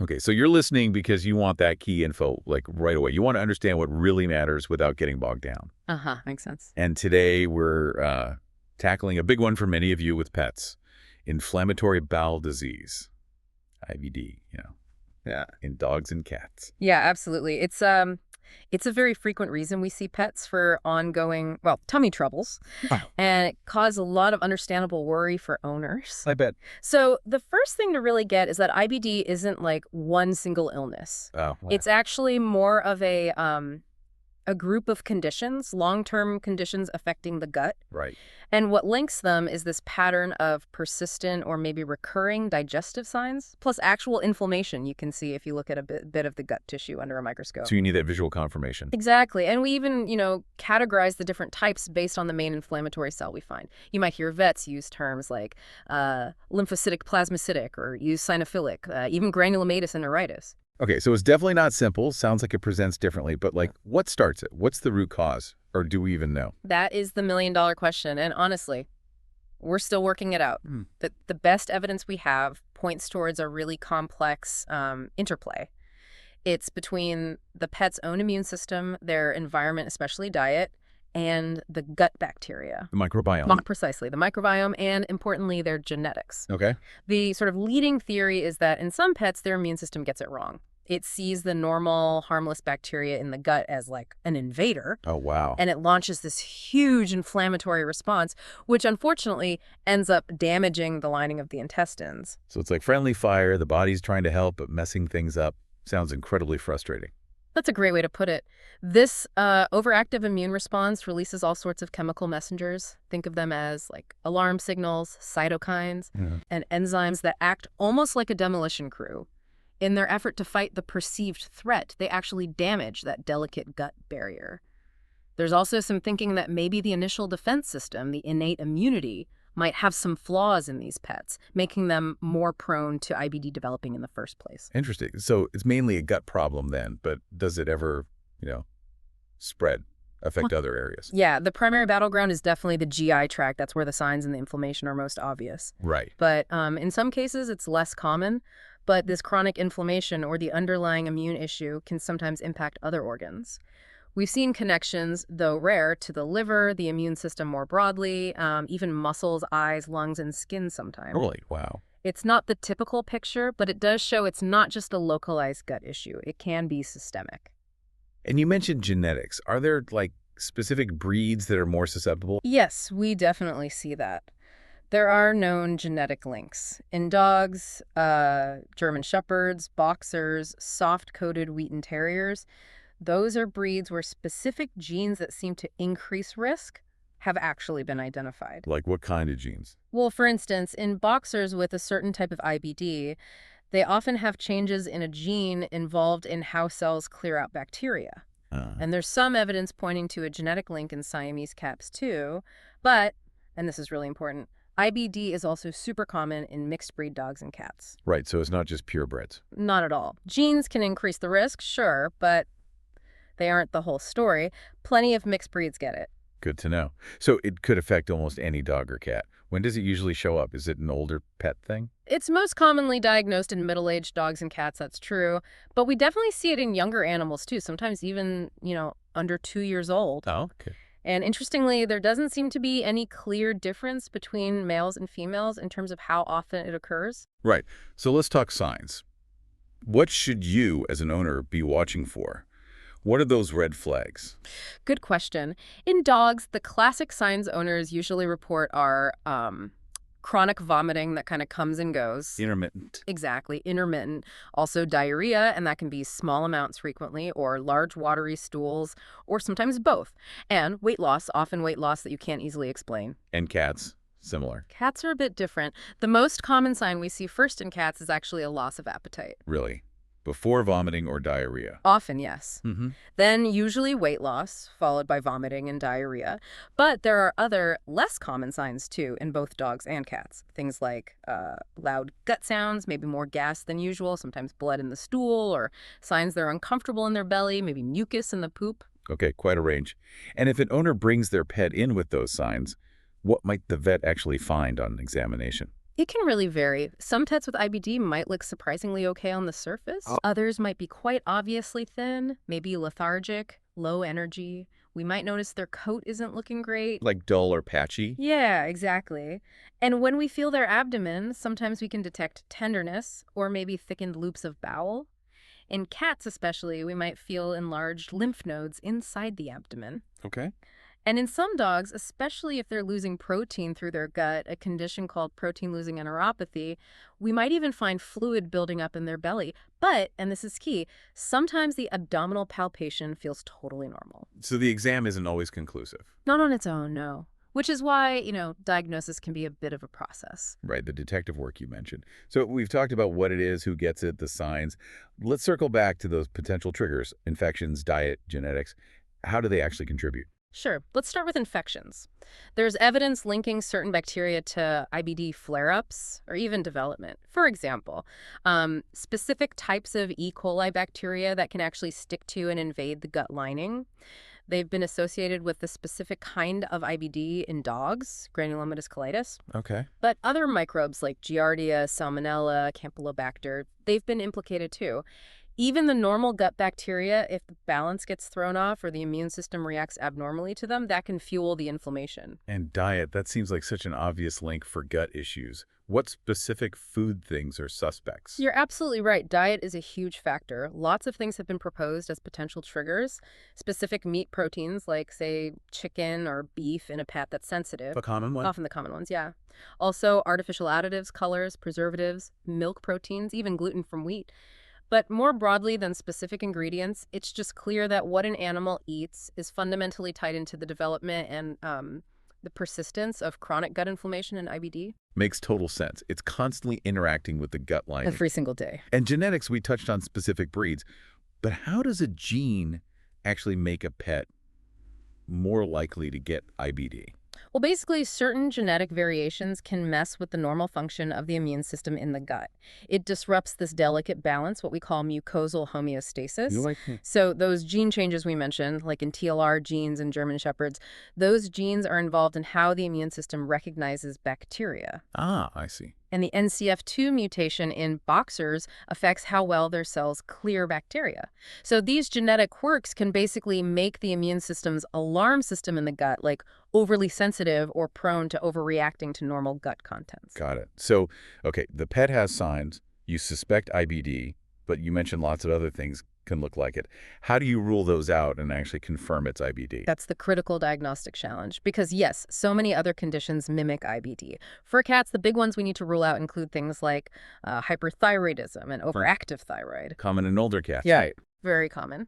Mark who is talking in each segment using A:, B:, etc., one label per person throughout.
A: Okay, so you're listening because you want that key info, like, right away. You want to understand what really matters without getting bogged down.
B: Uh-huh, makes sense.
A: And today we're tackling a big one for many of you with pets, inflammatory bowel disease, IBD,
B: Yeah.
A: in dogs and cats.
B: Yeah, absolutely. It's a very frequent reason we see pets for ongoing, well, tummy troubles,
A: Wow.
B: and it causes a lot of understandable worry for owners.
A: I bet.
B: So the first thing to really get is that IBD isn't like one single illness.
A: Oh, wow.
B: It's actually more of a group of conditions, long-term conditions affecting the gut.
A: Right.
B: And what links them is this pattern of persistent or maybe recurring digestive signs, plus actual inflammation you can see if you look at a bit of the gut tissue under a microscope.
A: So you need that visual confirmation.
B: Exactly. And we even, categorize the different types based on the main inflammatory cell we find. You might hear vets use terms like lymphocytic plasmacytic or use cynophilic, even granulomatous and neuritis.
A: Okay, so it's definitely not simple. Sounds like it presents differently, but what starts it? What's the root cause? Or do we even know?
B: That is the million-dollar question. And honestly, we're still working it out. The best evidence we have points towards a really complex interplay. It's between the pet's own immune system, their environment, especially diet, and the gut bacteria.
A: The microbiome.
B: Precisely, the microbiome, and importantly, their genetics.
A: Okay.
B: The sort of leading theory is that in some pets, their immune system gets it wrong. It sees the normal, harmless bacteria in the gut as like an invader.
A: Oh, wow.
B: And it launches this huge inflammatory response, which unfortunately ends up damaging the lining of the intestines.
A: So it's like friendly fire. The body's trying to help, but messing things up. Sounds incredibly frustrating.
B: That's a great way to put it. This overactive immune response releases all sorts of chemical messengers. Think of them as like alarm signals, cytokines, and enzymes that act almost like a demolition crew. In their effort to fight the perceived threat, they actually damage that delicate gut barrier. There's also some thinking that maybe the initial defense system, the innate immunity, might have some flaws in these pets, making them more prone to IBD developing in the first place.
A: Interesting. So it's mainly a gut problem then, but does it ever, spread, affect other areas?
B: Yeah, the primary battleground is definitely the GI tract. That's where the signs and the inflammation are most obvious.
A: Right.
B: But in some cases, it's less common. But this chronic inflammation or the underlying immune issue can sometimes impact other organs. We've seen connections, though rare, to the liver, the immune system more broadly, even muscles, eyes, lungs, and skin sometimes.
A: Really? Wow.
B: It's not the typical picture, but it does show it's not just a localized gut issue. It can be systemic.
A: And you mentioned genetics. Are there, specific breeds that are more susceptible?
B: Yes, we definitely see that. There are known genetic links. In dogs, German Shepherds, Boxers, soft-coated Wheaten Terriers, those are breeds where specific genes that seem to increase risk have actually been identified.
A: Like what kind of genes?
B: Well, for instance, in Boxers with a certain type of IBD, they often have changes in a gene involved in how cells clear out bacteria. And there's some evidence pointing to a genetic link in Siamese cats too, but, and this is really important, IBD is also super common in mixed breed dogs and cats.
A: Right, so it's not just purebreds.
B: Not at all. Genes can increase the risk, sure, but they aren't the whole story. Plenty of mixed breeds get it.
A: Good to know. So it could affect almost any dog or cat. When does it usually show up? Is it an older pet thing?
B: It's most commonly diagnosed in middle-aged dogs and cats, that's true. But we definitely see it in younger animals too, sometimes even, under 2 years old.
A: Oh, okay.
B: And interestingly, there doesn't seem to be any clear difference between males and females in terms of how often it occurs.
A: Right. So let's talk signs. What should you, as an owner, be watching for? What are those red flags?
B: Good question. In dogs, the classic signs owners usually report are chronic vomiting that kind of comes and goes.
A: Intermittent.
B: Exactly, intermittent. Also diarrhea, and that can be small amounts frequently, or large watery stools, or sometimes both. And weight loss, often weight loss that you can't easily explain.
A: And cats, similar.
B: Cats are a bit different. The most common sign we see first in cats is actually a loss of appetite.
A: Really? Before vomiting or diarrhea?
B: Often, yes.
A: Mm-hmm.
B: Then usually weight loss, followed by vomiting and diarrhea. But there are other less common signs, too, in both dogs and cats. Things like loud gut sounds, maybe more gas than usual, sometimes blood in the stool, or signs they're uncomfortable in their belly, maybe mucus in the poop.
A: Okay, quite a range. And if an owner brings their pet in with those signs, what might the vet actually find on examination?
B: It can really vary. Some pets with IBD might look surprisingly okay on the surface. Others might be quite obviously thin, maybe lethargic, low energy. We might notice their coat isn't looking great.
A: Like dull or patchy?
B: Yeah, exactly. And when we feel their abdomen, sometimes we can detect tenderness or maybe thickened loops of bowel. In cats especially, we might feel enlarged lymph nodes inside the abdomen.
A: Okay.
B: And in some dogs, especially if they're losing protein through their gut, a condition called protein-losing enteropathy, we might even find fluid building up in their belly. But, and this is key, sometimes the abdominal palpation feels totally normal.
A: So the exam isn't always conclusive.
B: Not on its own, no. Which is why, diagnosis can be a bit of a process.
A: Right, the detective work you mentioned. So we've talked about what it is, who gets it, the signs. Let's circle back to those potential triggers: infections, diet, genetics. How do they actually contribute?
B: Sure. Let's start with infections. There's evidence linking certain bacteria to IBD flare-ups or even development. For example, specific types of E. coli bacteria that can actually stick to and invade the gut lining. They've been associated with the specific kind of IBD in dogs, granulomatous colitis.
A: Okay.
B: But other microbes like Giardia, Salmonella, Campylobacter, they've been implicated too. Even the normal gut bacteria, if the balance gets thrown off or the immune system reacts abnormally to them, that can fuel the inflammation.
A: And diet, that seems like such an obvious link for gut issues. What specific food things are suspects?
B: You're absolutely right. Diet is a huge factor. Lots of things have been proposed as potential triggers. Specific meat proteins like, say, chicken or beef in a pet that's sensitive.
A: A common one?
B: Often the common ones, yeah. Also, artificial additives, colors, preservatives, milk proteins, even gluten from wheat. But more broadly than specific ingredients, it's just clear that what an animal eats is fundamentally tied into the development and the persistence of chronic gut inflammation and IBD.
A: Makes total sense. It's constantly interacting with the gut lining.
B: Every single day.
A: And genetics, we touched on specific breeds. But how does a gene actually make a pet more likely to get IBD?
B: Well, basically, certain genetic variations can mess with the normal function of the immune system in the gut. It disrupts this delicate balance, what we call mucosal homeostasis. So those gene changes we mentioned, like in TLR genes in German Shepherds, those genes are involved in how the immune system recognizes bacteria.
A: Ah, I see.
B: And the NCF2 mutation in boxers affects how well their cells clear bacteria. So these genetic quirks can basically make the immune system's alarm system in the gut like overly sensitive or prone to overreacting to normal gut contents.
A: Got it. So, okay, the pet has signs. You suspect IBD, but you mentioned lots of other things can look like it. How do you rule those out and actually confirm it's IBD?
B: That's the critical diagnostic challenge because, yes, so many other conditions mimic IBD. For cats, the big ones we need to rule out include things like hyperthyroidism and overactive thyroid.
A: Common in older cats.
B: Yeah, very common.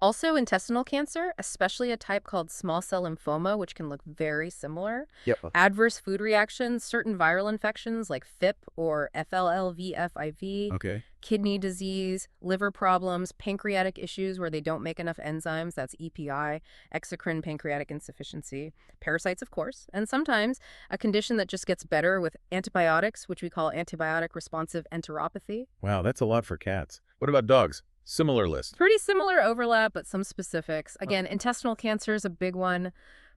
B: Also, intestinal cancer, especially a type called small cell lymphoma, which can look very similar.
A: Yep.
B: Adverse food reactions, certain viral infections like FIP or FLLVFIV.
A: Okay.
B: Kidney disease, liver problems, pancreatic issues where they don't make enough enzymes, that's EPI, exocrine pancreatic insufficiency, parasites, of course, and sometimes a condition that just gets better with antibiotics, which we call antibiotic-responsive enteropathy.
A: Wow, that's a lot for cats. What about dogs? Similar list.
B: Pretty similar overlap, but some specifics. Again, intestinal cancer is a big one.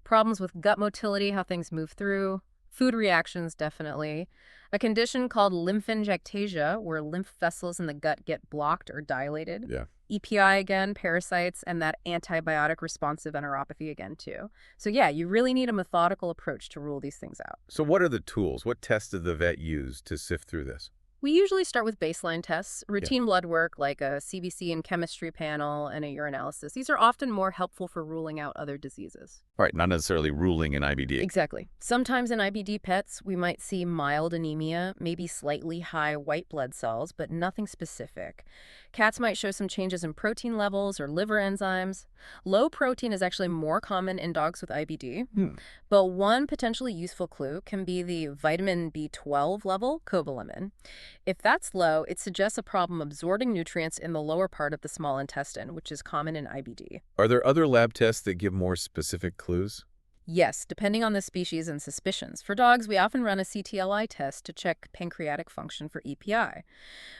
B: Problems with gut motility, how things move through. Food reactions, definitely. A condition called lymphangiectasia, where lymph vessels in the gut get blocked or dilated.
A: Yeah.
B: EPI again, parasites, and that antibiotic-responsive enteropathy again, too. So yeah, you really need a methodical approach to rule these things out.
A: So what are the tools? What tests did the vet use to sift through this?
B: We usually start with baseline tests, routine blood work like a CBC and chemistry panel and a urinalysis. These are often more helpful for ruling out other diseases.
A: All right, not necessarily ruling an IBD.
B: Exactly. Sometimes in IBD pets, we might see mild anemia, maybe slightly high white blood cells, but nothing specific. Cats might show some changes in protein levels or liver enzymes. Low protein is actually more common in dogs with IBD. But one potentially useful clue can be the vitamin B12 level, cobalamin. If that's low, it suggests a problem absorbing nutrients in the lower part of the small intestine, which is common in IBD.
A: Are there other lab tests that give more specific clues?
B: Yes, depending on the species and suspicions. For dogs, we often run a CTLI test to check pancreatic function for EPI.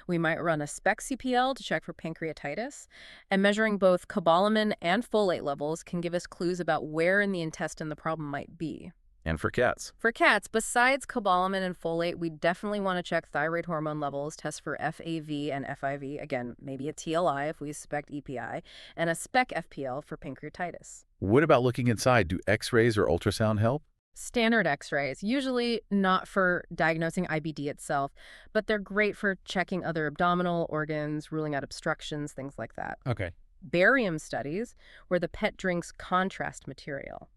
B: We might run a SPEC-CPL to check for pancreatitis. And measuring both cobalamin and folate levels can give us clues about where in the intestine the problem might be.
A: And for cats?
B: For cats, besides cobalamin and folate, we definitely want to check thyroid hormone levels, test for FAV and FIV, again, maybe a TLI if we suspect EPI, and a spec FPL for pancreatitis.
A: What about looking inside? Do x-rays or ultrasound help?
B: Standard x-rays, usually not for diagnosing IBD itself, but they're great for checking other abdominal organs, ruling out obstructions, things like that.
A: Okay.
B: Barium studies, where the pet drinks contrast material.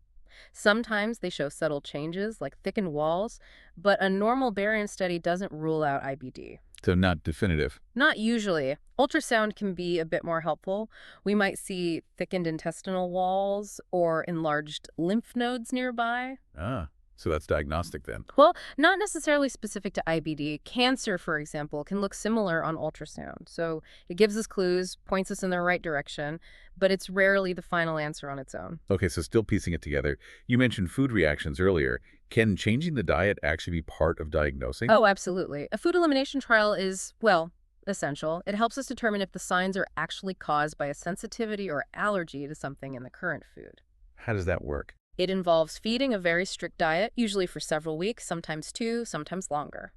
B: Sometimes they show subtle changes, like thickened walls, but a normal barium study doesn't rule out IBD.
A: So not definitive.
B: Not usually. Ultrasound can be a bit more helpful. We might see thickened intestinal walls or enlarged lymph nodes nearby.
A: Ah, so that's diagnostic then.
B: Well, not necessarily specific to IBD. Cancer, for example, can look similar on ultrasound. So it gives us clues, points us in the right direction, but it's rarely the final answer on its own.
A: Okay, so still piecing it together. You mentioned food reactions earlier. Can changing the diet actually be part of diagnosing?
B: Oh, absolutely. A food elimination trial is, well, essential. It helps us determine if the signs are actually caused by a sensitivity or allergy to something in the current food.
A: How does that work?
B: It involves feeding a very strict diet, usually for several weeks, sometimes 2, sometimes longer.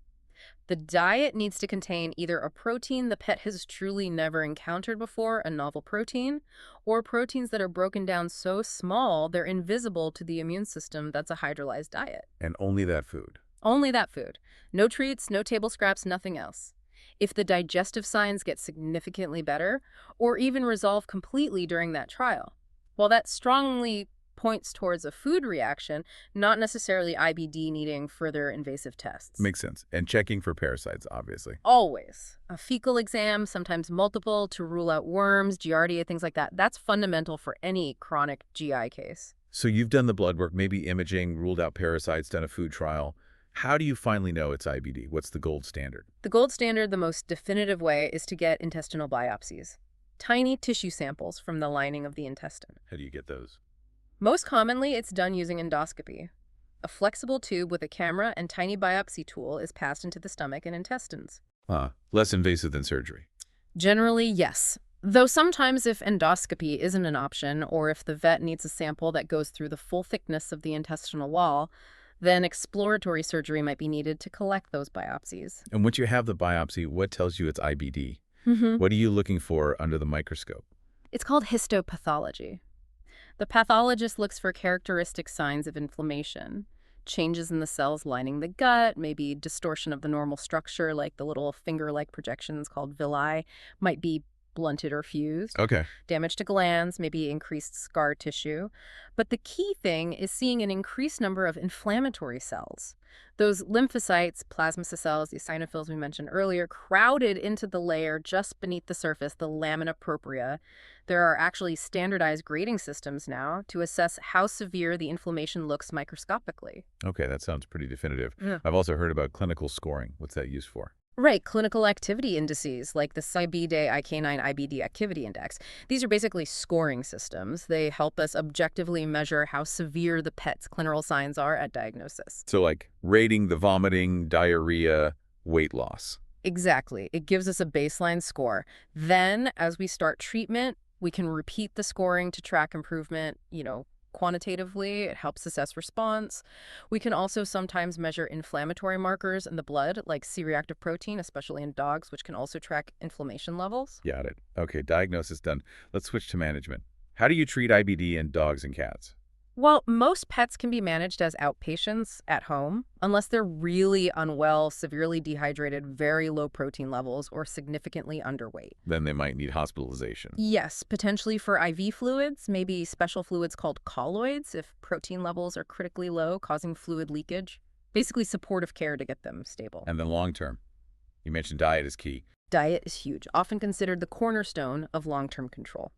B: The diet needs to contain either a protein the pet has truly never encountered before, a novel protein, or proteins that are broken down so small they're invisible to the immune system. That's a hydrolyzed diet.
A: And only that food.
B: Only that food. No treats, no table scraps, nothing else. If the digestive signs get significantly better, or even resolve completely during that trial, well, that strongly points towards a food reaction, not necessarily IBD needing further invasive tests.
A: Makes sense. And checking for parasites, obviously.
B: Always. A fecal exam, sometimes multiple, to rule out worms, Giardia, things like that. That's fundamental for any chronic GI case.
A: So you've done the blood work, maybe imaging, ruled out parasites, done a food trial. How do you finally know it's IBD? What's the gold standard?
B: The gold standard, the most definitive way, is to get intestinal biopsies. Tiny tissue samples from the lining of the intestine.
A: How do you get those?
B: Most commonly, it's done using endoscopy. A flexible tube with a camera and tiny biopsy tool is passed into the stomach and intestines.
A: Less invasive than surgery.
B: Generally, yes. Though sometimes if endoscopy isn't an option, or if the vet needs a sample that goes through the full thickness of the intestinal wall, then exploratory surgery might be needed to collect those biopsies.
A: And once you have the biopsy, what tells you it's IBD? What are you looking for under the microscope?
B: It's called histopathology. The pathologist looks for characteristic signs of inflammation, changes in the cells lining the gut, maybe distortion of the normal structure, like the little finger-like projections called villi, might be blunted or fused.
A: Okay.
B: Damage to glands, maybe increased scar tissue. But the key thing is seeing an increased number of inflammatory cells. Those lymphocytes, plasmacyst cells, the eosinophils we mentioned earlier, crowded into the layer just beneath the surface, the lamina propria. There are actually standardized grading systems now to assess how severe the inflammation looks microscopically.
A: Okay, that sounds pretty definitive.
B: Yeah.
A: I've also heard about clinical scoring. What's that used for?
B: Right, clinical activity indices like the CIBD IK9 IBD Activity Index. These are basically scoring systems. They help us objectively measure how severe the pet's clinical signs are at diagnosis.
A: So like rating the vomiting, diarrhea, weight loss.
B: Exactly. It gives us a baseline score. Then, as we start treatment, we can repeat the scoring to track improvement, quantitatively. It helps assess response. We can also sometimes measure inflammatory markers in the blood, like C-reactive protein, especially in dogs, which can also track inflammation levels.
A: Got it. Okay, diagnosis done. Let's switch to management. How do you treat IBD in dogs and cats?
B: Well, most pets can be managed as outpatients at home, unless they're really unwell, severely dehydrated, very low protein levels, or significantly underweight.
A: Then they might need hospitalization.
B: Yes, potentially for IV fluids, maybe special fluids called colloids if protein levels are critically low, causing fluid leakage. Basically supportive care to get them stable.
A: And then long term. You mentioned diet is key.
B: Diet is huge, often considered the cornerstone of long-term control.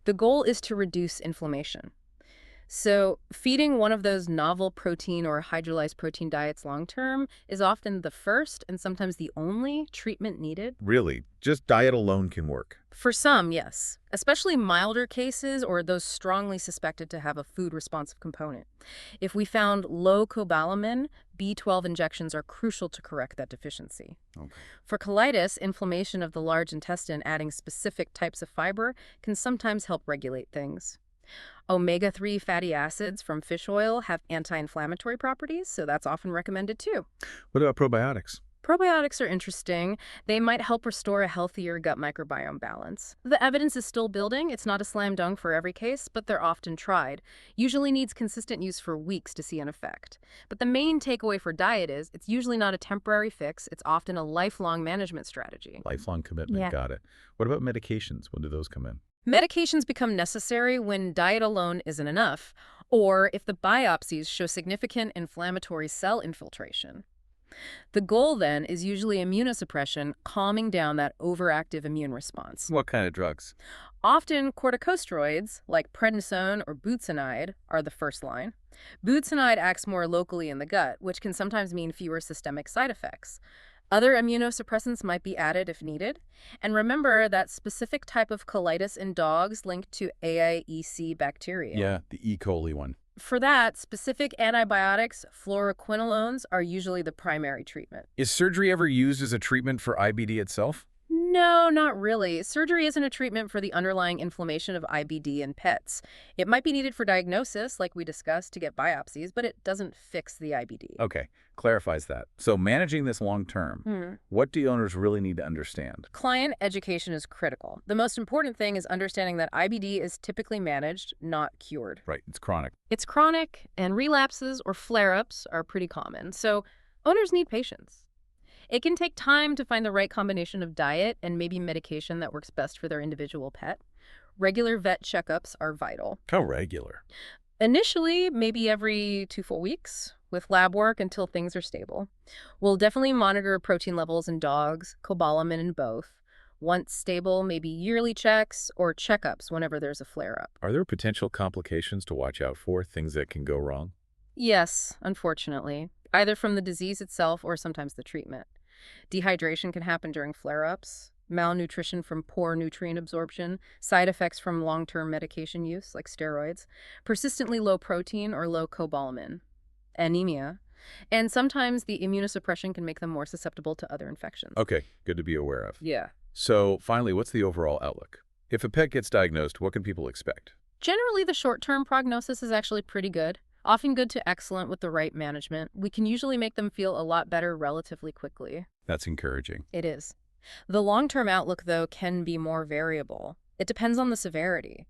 B: The goal is to reduce inflammation. So feeding one of those novel protein or hydrolyzed protein diets long-term is often the first and sometimes the only treatment needed.
A: Really? Just diet alone can work?
B: For some, yes, especially milder cases or those strongly suspected to have a food-responsive component. If we found low cobalamin, B12 injections are crucial to correct that deficiency.
A: Okay.
B: For colitis, inflammation of the large intestine adding specific types of fiber can sometimes help regulate things. Omega-3 fatty acids from fish oil have anti-inflammatory properties, so that's often recommended too.
A: What about probiotics?
B: Probiotics are interesting. They might help restore a healthier gut microbiome balance. The evidence is still building. It's not a slam dunk for every case, but they're often tried. Usually needs consistent use for weeks to see an effect. But the main takeaway for diet is it's usually not a temporary fix. It's often a lifelong management strategy.
A: Lifelong commitment.
B: Yeah.
A: Got it. What about medications? When do those come in?
B: Medications become necessary when diet alone isn't enough, or if the biopsies show significant inflammatory cell infiltration. The goal, then, is usually immunosuppression, calming down that overactive immune response.
A: What kind of drugs?
B: Often, corticosteroids, like prednisone or budesonide, are the first line. Budesonide acts more locally in the gut, which can sometimes mean fewer systemic side effects. Other immunosuppressants might be added if needed. And remember that specific type of colitis in dogs linked to AIEC bacteria.
A: Yeah, the E. coli one.
B: For that, specific antibiotics, fluoroquinolones, are usually the primary treatment.
A: Is surgery ever used as a treatment for IBD itself?
B: No, not really. Surgery isn't a treatment for the underlying inflammation of IBD in pets. It might be needed for diagnosis, like we discussed, to get biopsies, but it doesn't fix the IBD.
A: Okay, clarifies that. So managing this long term, what do owners really need to understand?
B: Client education is critical. The most important thing is understanding that IBD is typically managed, not cured.
A: Right, it's chronic.
B: It's chronic, and relapses or flare-ups are pretty common, so owners need patience. It can take time to find the right combination of diet and maybe medication that works best for their individual pet. Regular vet checkups are vital.
A: How regular?
B: Initially, maybe every 2 full weeks, with lab work until things are stable. We'll definitely monitor protein levels in dogs, cobalamin in both. Once stable, maybe yearly checks or checkups whenever there's a flare-up.
A: Are there potential complications to watch out for, things that can go wrong?
B: Yes, unfortunately, either from the disease itself or sometimes the treatment. Dehydration can happen during flare-ups, malnutrition from poor nutrient absorption, side effects from long-term medication use, like steroids, persistently low protein or low cobalamin, anemia, and sometimes the immunosuppression can make them more susceptible to other infections.
A: Okay, good to be aware of.
B: Yeah.
A: So finally, what's the overall outlook? If a pet gets diagnosed, what can people expect?
B: Generally, the short-term prognosis is actually pretty good. Often good to excellent with the right management. We can usually make them feel a lot better relatively quickly.
A: That's encouraging.
B: It is. The long-term outlook, though, can be more variable. It depends on the severity.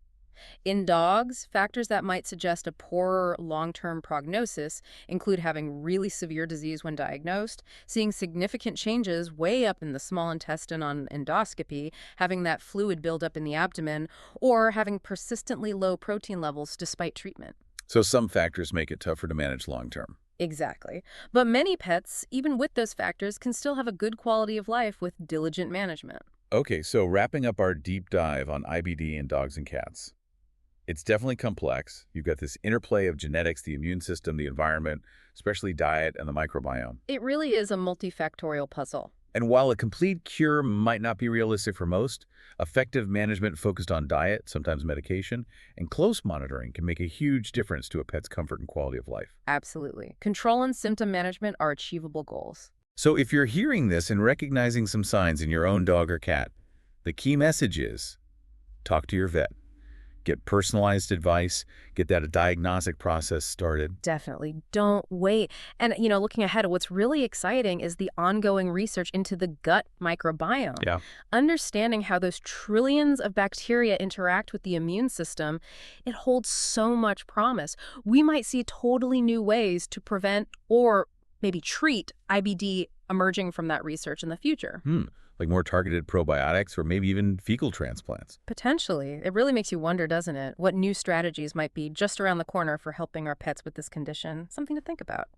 B: In dogs, factors that might suggest a poorer long-term prognosis include having really severe disease when diagnosed, seeing significant changes way up in the small intestine on endoscopy, having that fluid build up in the abdomen, or having persistently low protein levels despite treatment.
A: So some factors make it tougher to manage long-term.
B: Exactly. But many pets, even with those factors, can still have a good quality of life with diligent management.
A: Okay, so wrapping up our deep dive on IBD in dogs and cats. It's definitely complex. You've got this interplay of genetics, the immune system, the environment, especially diet and the microbiome.
B: It really is a multifactorial puzzle.
A: And while a complete cure might not be realistic for most, effective management focused on diet, sometimes medication, and close monitoring can make a huge difference to a pet's comfort and quality of life.
B: Absolutely. Control and symptom management are achievable goals.
A: So if you're hearing this and recognizing some signs in your own dog or cat, the key message is talk to your vet. Get personalized advice, get that diagnostic process started.
B: Definitely. Don't wait. And, looking ahead, what's really exciting is the ongoing research into the gut microbiome.
A: Yeah.
B: Understanding how those trillions of bacteria interact with the immune system, it holds so much promise. We might see totally new ways to prevent or maybe treat IBD emerging from that research in the future.
A: Like more targeted probiotics or maybe even fecal transplants.
B: Potentially. It really makes you wonder, doesn't it? What new strategies might be just around the corner for helping our pets with this condition? Something to think about.